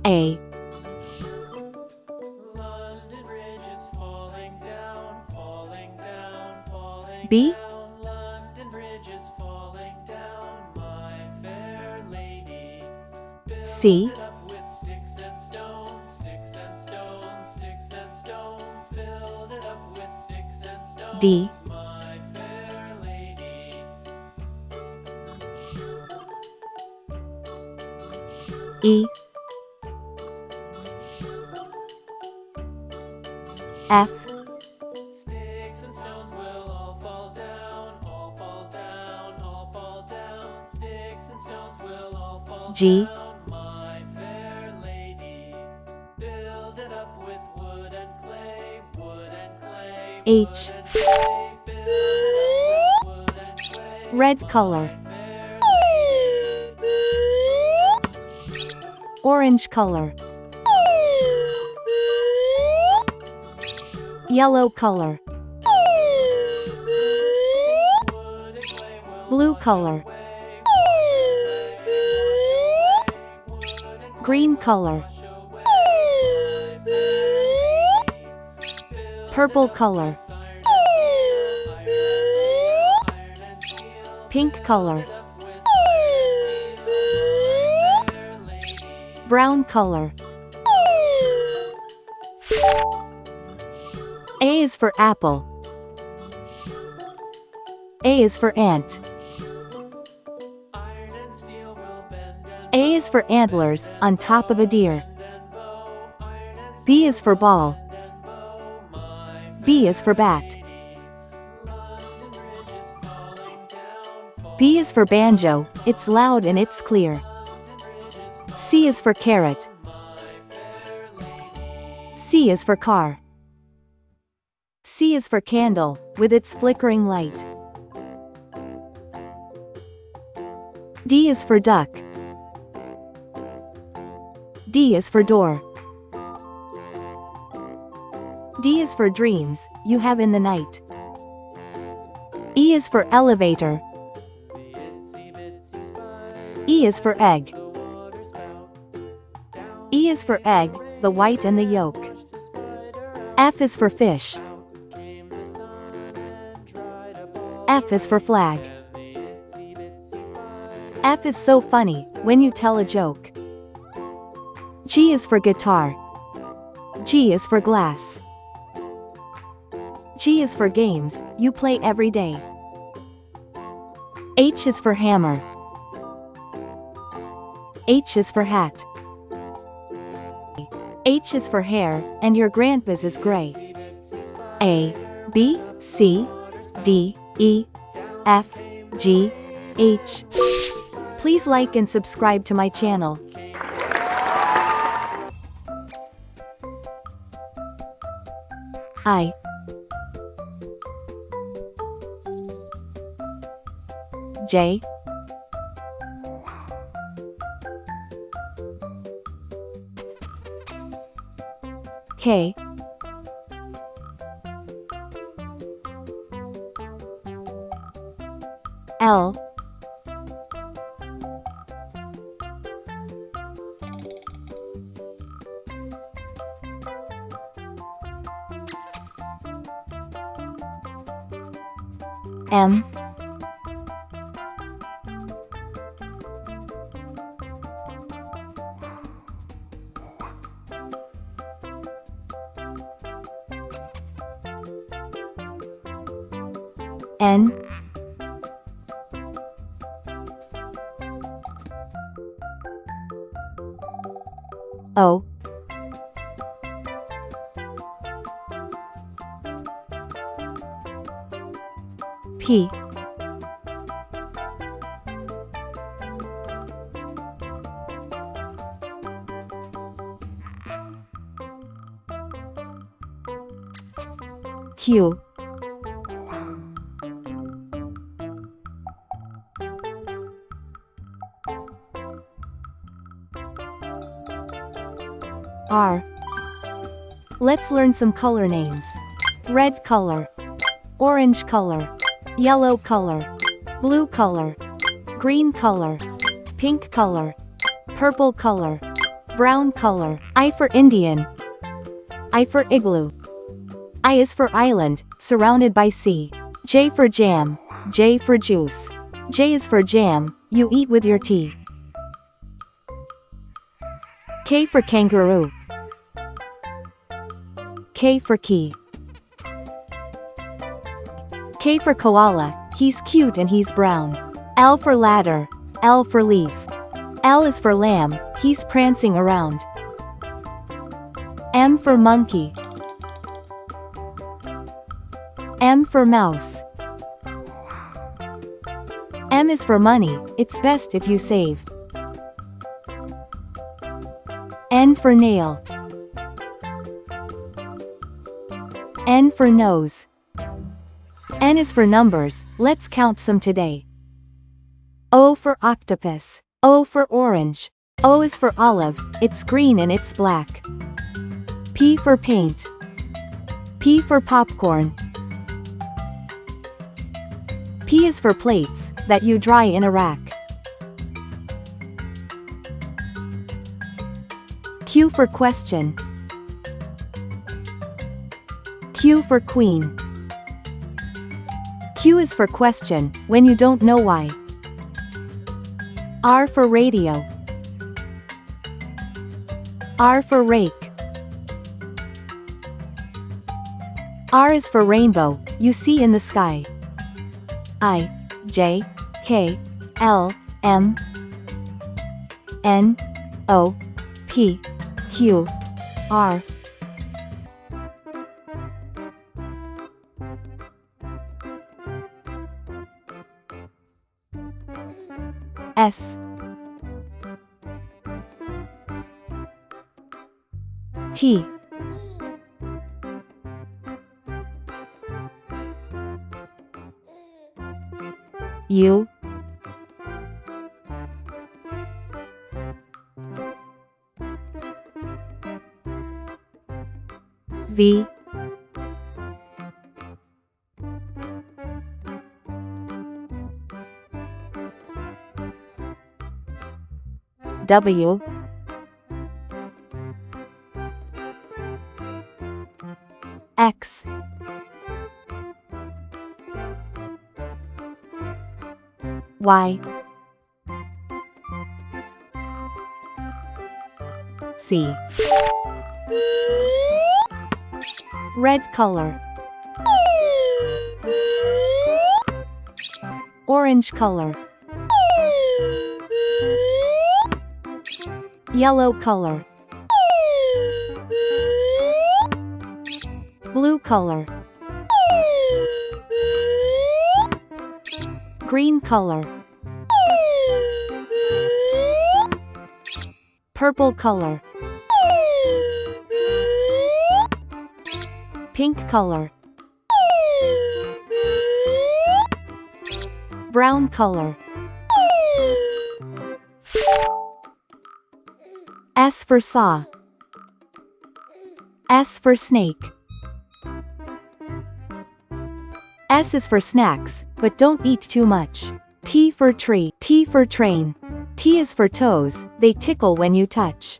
A. London Bridge is falling down, falling down, falling B. down. London Bridge is falling down, my fair lady. C. Build it up with sticks and stones, sticks and stones, sticks and stones. Build it up with sticks and stones, D. my fair lady. E. F. Sticks and stones will all fall down, all fall down, all fall down. Sticks and stones will all fall G. down, my fair lady. Build it up with wood and clay, wood and clay, H. wood and clay. Build it up with wood and clay, Red color. my fair Orange color. Yellow color. wood and clay will Blue color. Green color. Purple color. Pink color. Brown color. A is for apple. A is for ant. A is for antlers on top of a deer. B is for ball. B is for bat. B is for banjo, it's loud and it's clear. C is for carrot. C is for car. C is for candle, with its flickering light. D is for duck. D is for door. D is for dreams, you have in the night. E is for elevator. E is for egg. E is for egg, the white and the yolk. F is for fish. F is for flag. F is so funny, when you tell a joke. G is for guitar. G is for glass. G is for games, you play every day. H is for hammer. H is for hat. H is for hair, and your grandpa's is gray. A, B, C, D, E, F, G, H. Please like and subscribe to my channel. I. J. K. L. M. N. O. P. Q. R. Let's learn some color names. Red color, orange color, yellow color, blue color, green color, pink color, purple color, Brown color. I for Indian. I for igloo. I is for island, surrounded by sea. J for jam. J for juice. J is for jam, you eat with your tea. K for kangaroo. K for key. K for koala, he's cute and he's brown. L for ladder. L for leaf. L is for lamb, he's prancing around. M for monkey. M for mouse. M is for money, it's best if you save. N for nail. N for nose. N is for numbers, let's count some today. O for octopus. O for orange. O is for olive, it's green and it's black. P for paint. P for popcorn. P is for plates, that you dry in a rack. Q for question. Q for queen. Q is for question, when you don't know why. R for radio. R for rake. R is for rainbow, you see in the sky. I, J, K, L, M, N, O, P, Q, R. S, T, U, V, W, X, Y, C. Red color. Orange color. Yellow color. Blue color. Green color. Purple color. Pink color. Brown color. S for saw. S for snake. S is for snacks, but don't eat too much. T for tree. T for train. T is for toes, they tickle when you touch.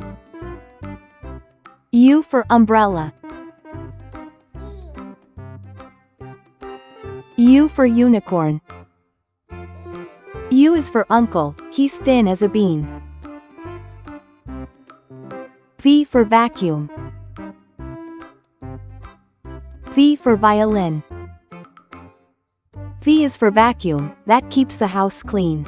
U for umbrella. U for unicorn. U is for uncle, he's thin as a bean. V for vacuum. V for violin. V is for vacuum, that keeps the house clean.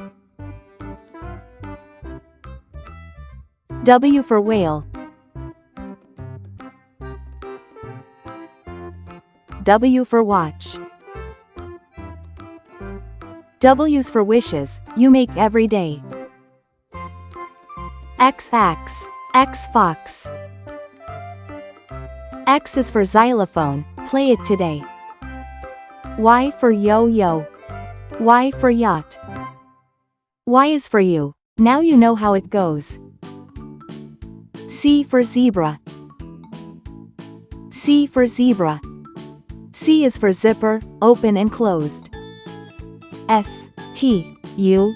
W for whale. W for watch. W's for wishes, you make every day. X axe. X fox. X is for xylophone, play it today. Y for yo-yo. Y for yacht. Y is for you, now you know how it goes. C for zebra. C for zebra. C is for zipper, open and closed. S, T, U,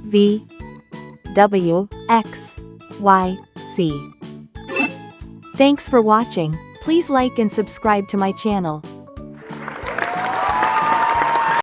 V, W, X, Y, C. Thanks for watching. Please like and subscribe to my channel.